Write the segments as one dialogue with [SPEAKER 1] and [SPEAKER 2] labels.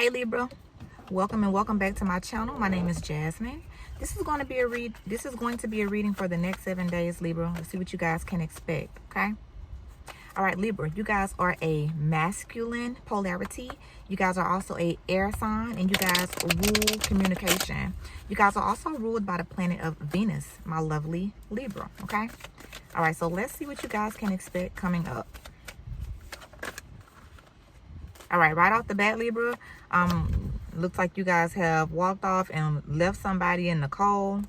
[SPEAKER 1] Hey Libra, welcome and welcome back to my channel. My name is Jasmine. This is going to be a reading for the next 7 days, Libra. Let's see what you guys can expect, okay? All right, Libra, you guys are a masculine polarity. You guys are also a air sign, and you guys rule communication. You guys are also ruled by the planet of Venus, my lovely Libra, okay? All right, so let's see what you guys can expect coming up. All right, right off the bat, Libra, looks like you guys have walked off and left somebody in the cold.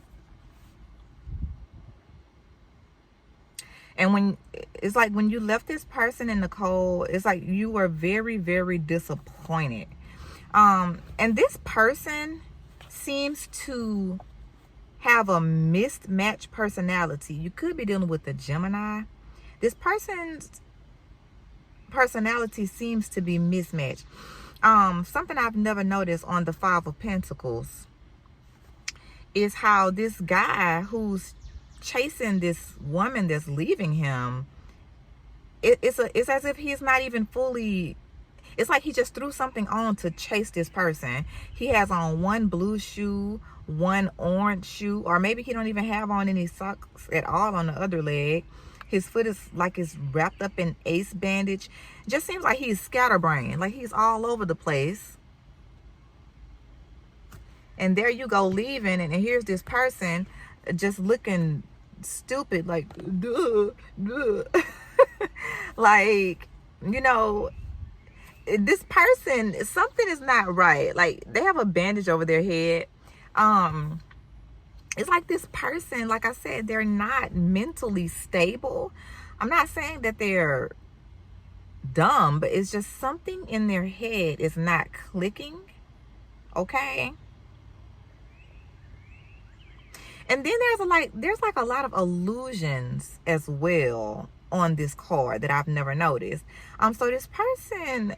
[SPEAKER 1] And when it's like when you left this person in the cold, it's like you were very, very disappointed. And this person seems to have a mismatched personality. You could be dealing with a Gemini. This person's personality seems to be mismatched. Something I've never noticed on the Five of Pentacles is how this guy who's chasing this woman that's leaving him, it's as if he's not even fully, it's like he just threw something on to chase this person. He has on one blue shoe, one orange shoe, or maybe he don't even have on any socks at all on the other leg. His foot is like it's wrapped up in ace bandage. Just seems like he's scatterbrained, like he's all over the place. And there you go, leaving, and here's this person just looking stupid, like, duh, duh. Like, you know, this person, something is not right. Like, they have a bandage over their head. It's like this person, like I said, they're not mentally stable. I'm not saying that they're dumb, but it's just something in their head is not clicking, okay? And then there's like a lot of illusions as well on this card that I've never noticed. So this person,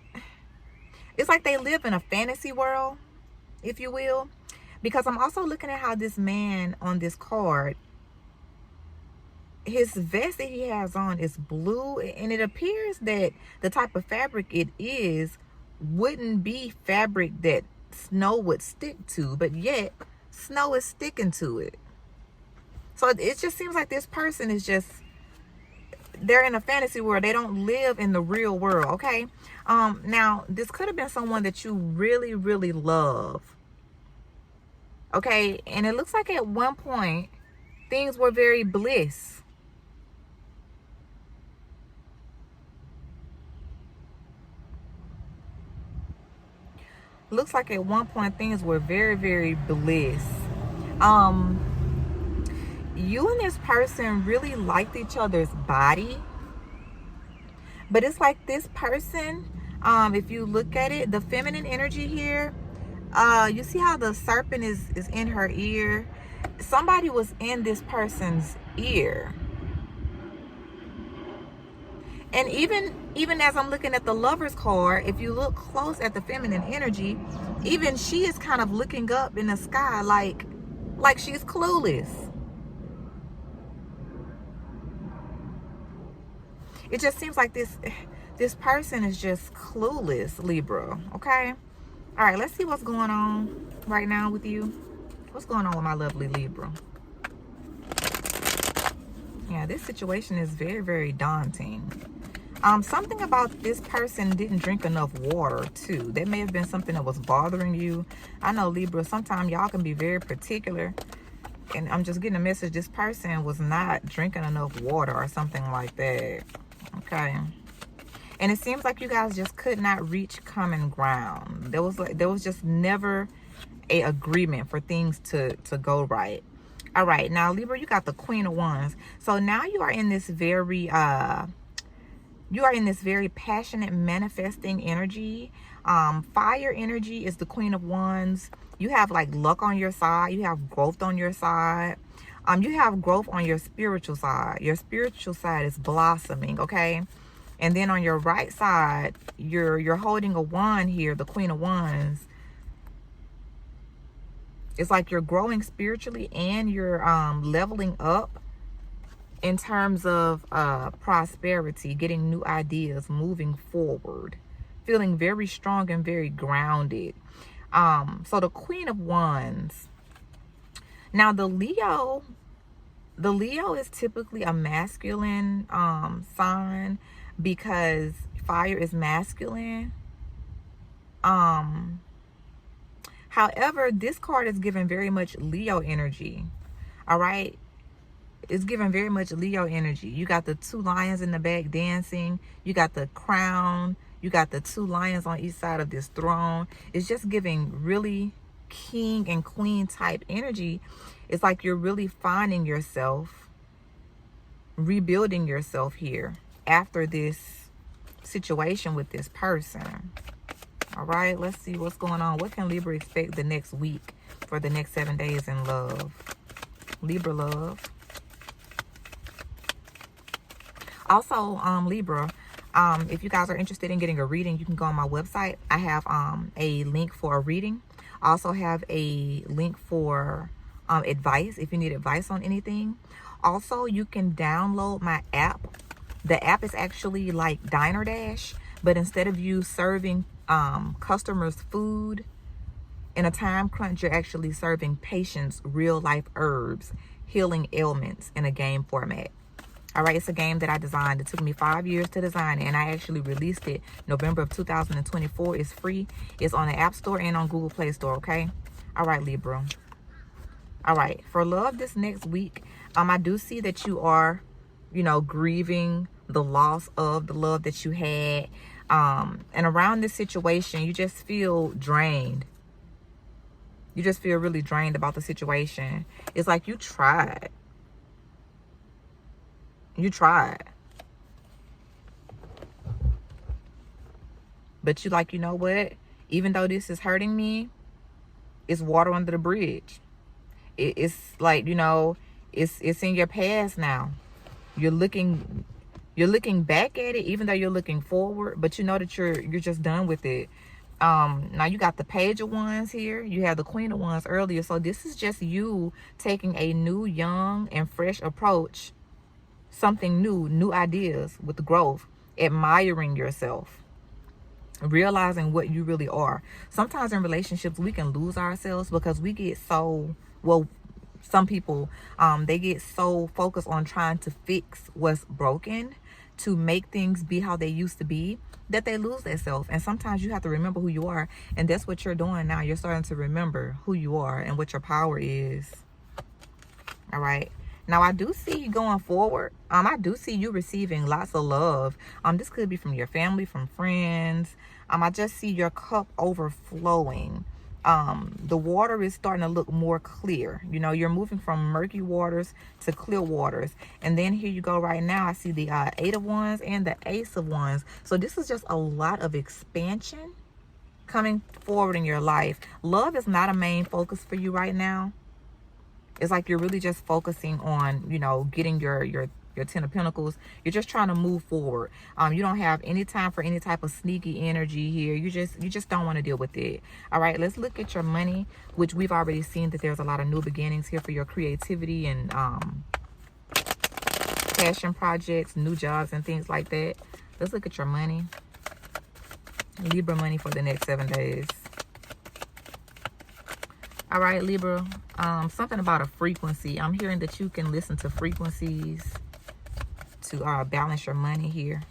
[SPEAKER 1] it's like they live in a fantasy world, if you will. Because I'm also looking at how this man on this card, his vest that he has on is blue, and it appears that the type of fabric it is wouldn't be fabric that snow would stick to, but yet snow is sticking to it. So it just seems like this person is just, they're in a fantasy world. They don't live in the real world, okay? Now, this could have been someone that you really, really love. Okay, and it looks like at one point things were very bliss. Looks like at one point things were very, very bliss. You and this person really liked each other's body, but it's like this person, if you look at it, the feminine energy here, you see how the serpent is in her ear? Somebody was in this person's ear. And even as I'm looking at the Lover's card, if you look close at the feminine energy, even she is kind of looking up in the sky like she's clueless. It just seems like this person is just clueless, Libra, okay? All right, let's see what's going on right now with you. What's going on with my lovely Libra? Yeah, this situation is very, very daunting. Something about this person didn't drink enough water, too. That may have been something that was bothering you. I know, Libra, sometimes y'all can be very particular. And I'm just getting a message. This person was not drinking enough water or something like that. Okay. And it seems like you guys just could not reach common ground. There was just never a agreement for things to go right. All right, now Libra, you got the Queen of Wands. So now you are in this very passionate manifesting energy. Fire energy is the Queen of Wands. You have like luck on your side. You have growth on your side. You have growth on your spiritual side. Your spiritual side is blossoming, okay? And then on your right side, you're holding a wand here, the Queen of Wands. It's like you're growing spiritually and you're leveling up in terms of prosperity, getting new ideas, moving forward. feeling very strong and very grounded. So the Queen of Wands. Now the Leo is typically a masculine sign because fire is masculine. However, this card is giving very much Leo energy. All right. It's giving very much Leo energy. You got the two lions in the back dancing. You got the crown. You got the two lions on each side of this throne. It's just giving really king and queen type energy. It's like you're really finding yourself, rebuilding yourself here after this situation with this person. All right, let's see what's going on. What can Libra expect the next week for the next 7 days in love? Libra love. Also, Libra, if you guys are interested in getting a reading, you can go on my website. I have a link for a reading. I also have a link for advice if you need advice on anything. Also, you can download my app. The app is actually like Diner Dash, but instead of you serving customers food in a time crunch, you're actually serving patients real life herbs, healing ailments in a game format. All right, it's a game that I designed. It took me 5 years to design it, and I actually released it November of 2024. It's free. It's on the App Store and on Google Play Store, okay? All right, Libra. All right, for love this next week, I do see that you are, you know, grieving the loss of the love that you had. And around this situation, you just feel drained. You just feel really drained about the situation. It's like you tried. You tried. But you like, you know what? Even though this is hurting me, it's water under the bridge. It's like, you know, it's in your past now. You're looking back at it, even though you're looking forward, but you know that you're just done with it. Now you got the Page of Wands here. You have the Queen of Wands earlier. So this is just you taking a new, young, and fresh approach. Something new ideas with growth, admiring yourself, realizing what you really are. Sometimes in relationships, we can lose ourselves because we get so, well, some people, they get so focused on trying to fix what's broken to make things be how they used to be that they lose themselves. And sometimes you have to remember who you are. And that's what you're doing now. You're starting to remember who you are and what your power is. All right. Now, I do see you going forward. I do see you receiving lots of love. This could be from your family, from friends. I just see your cup overflowing. The water is starting to look more clear. You know, you're moving from murky waters to clear waters. And then here you go right now. I see the 8 of Wands and the Ace of Wands. So this is just a lot of expansion coming forward in your life. Love is not a main focus for you right now. It's like you're really just focusing on, you know, getting your 10 of Pentacles. You're just trying to move forward. You don't have any time for any type of sneaky energy here. You just don't want to deal with it. All right, let's look at your money, which we've already seen that there's a lot of new beginnings here for your creativity and passion projects, new jobs and things like that. Let's look at your money. Libra money for the next 7 days. All right, Libra, something about a frequency. I'm hearing that you can listen to frequencies to balance your money here.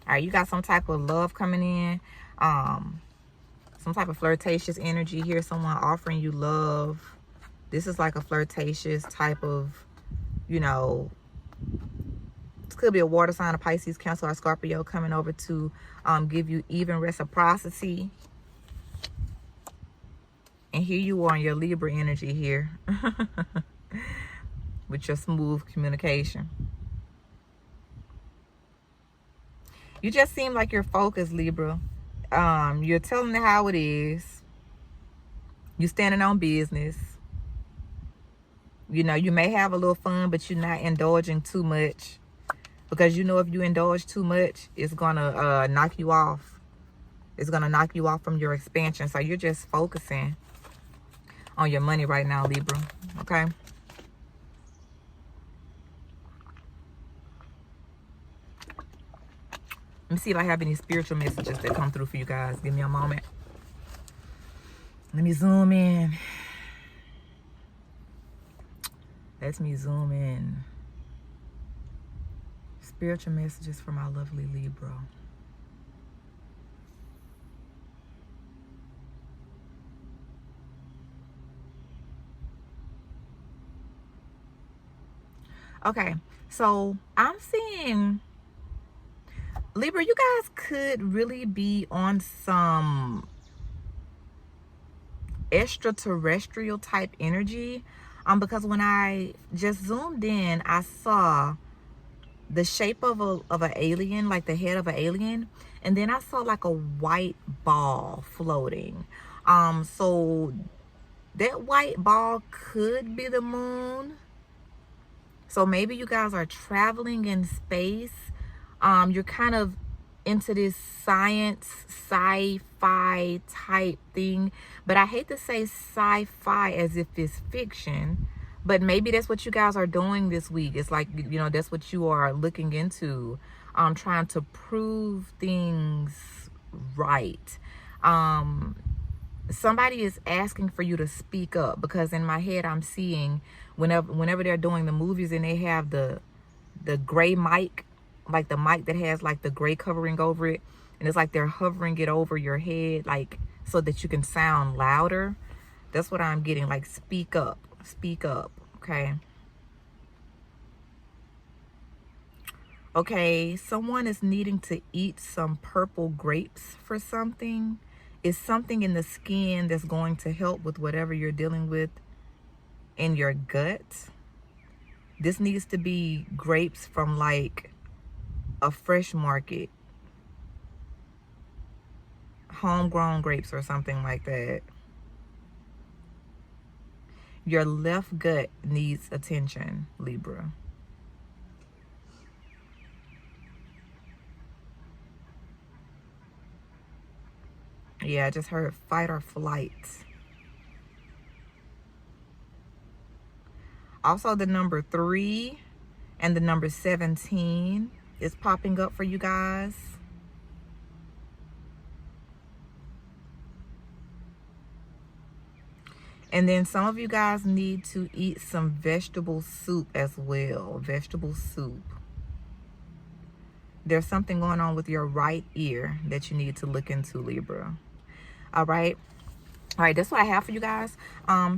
[SPEAKER 1] All right, you got some type of love coming in, some type of flirtatious energy here, someone offering you love. This is like a flirtatious type of, you know, this could be a water sign, a Pisces, Cancer, or Scorpio coming over to give you even reciprocity. And here you are in your Libra energy here with your smooth communication. You just seem like you're focused, Libra. You're telling it how it is. You're standing on business. You know, you may have a little fun, but you're not indulging too much. Because you know if you indulge too much, it's going to knock you off. It's going to knock you off from your expansion. So you're just focusing on your money right now, Libra. Okay? Let me see if I have any spiritual messages that come through for you guys. Give me a moment. Let me zoom in. Let me zoom in. Spiritual messages for my lovely Libra. Okay, so I'm seeing Libra, you guys could really be on some extraterrestrial type energy. Because when I just zoomed in, I saw the shape of an alien, like the head of an alien, and then I saw like a white ball floating. So that white ball could be the moon. So maybe you guys are traveling in space. You're kind of into this science, sci-fi type thing. But I hate to say sci-fi as if it's fiction. But maybe that's what you guys are doing this week. It's like, you know, that's what you are looking into. Trying to prove things right. Somebody is asking for you to speak up, because in my head I'm seeing whenever they're doing the movies and they have the gray mic, like the mic that has like the gray covering over it, and it's like they're hovering it over your head, like so that you can sound louder. That's what I'm getting, like speak up, okay? Okay, someone is needing to eat some purple grapes for something. It's something in the skin that's going to help with whatever you're dealing with in your gut. This needs to be grapes from like a fresh market, homegrown grapes or something like that. Your left gut needs attention, Libra. Yeah, I just heard fight or flight. Also, the number 3 and the number 17 is popping up for you guys. And then some of you guys need to eat some vegetable soup as well. Vegetable soup. There's something going on with your right ear that you need to look into, Libra. All right. All right, that's what I have for you guys.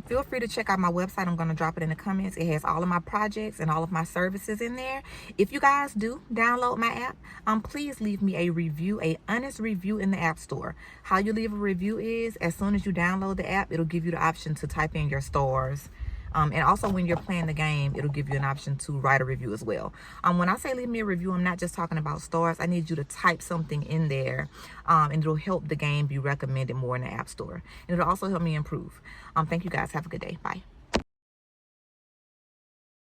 [SPEAKER 1] Feel free to check out my website. I'm going to drop it in the comments. It has all of my projects and all of my services in there. If you guys do download my app, please leave me a review, a honest review in the App Store. How you leave a review is, as soon as you download the app, it'll give you the option to type in your stars. And also when you're playing the game, it'll give you an option to write a review as well. When I say leave me a review, I'm not just talking about stars. I need you to type something in there, and it'll help the game be recommended more in the App Store. And it'll also help me improve. Thank you guys. Have a good day. Bye.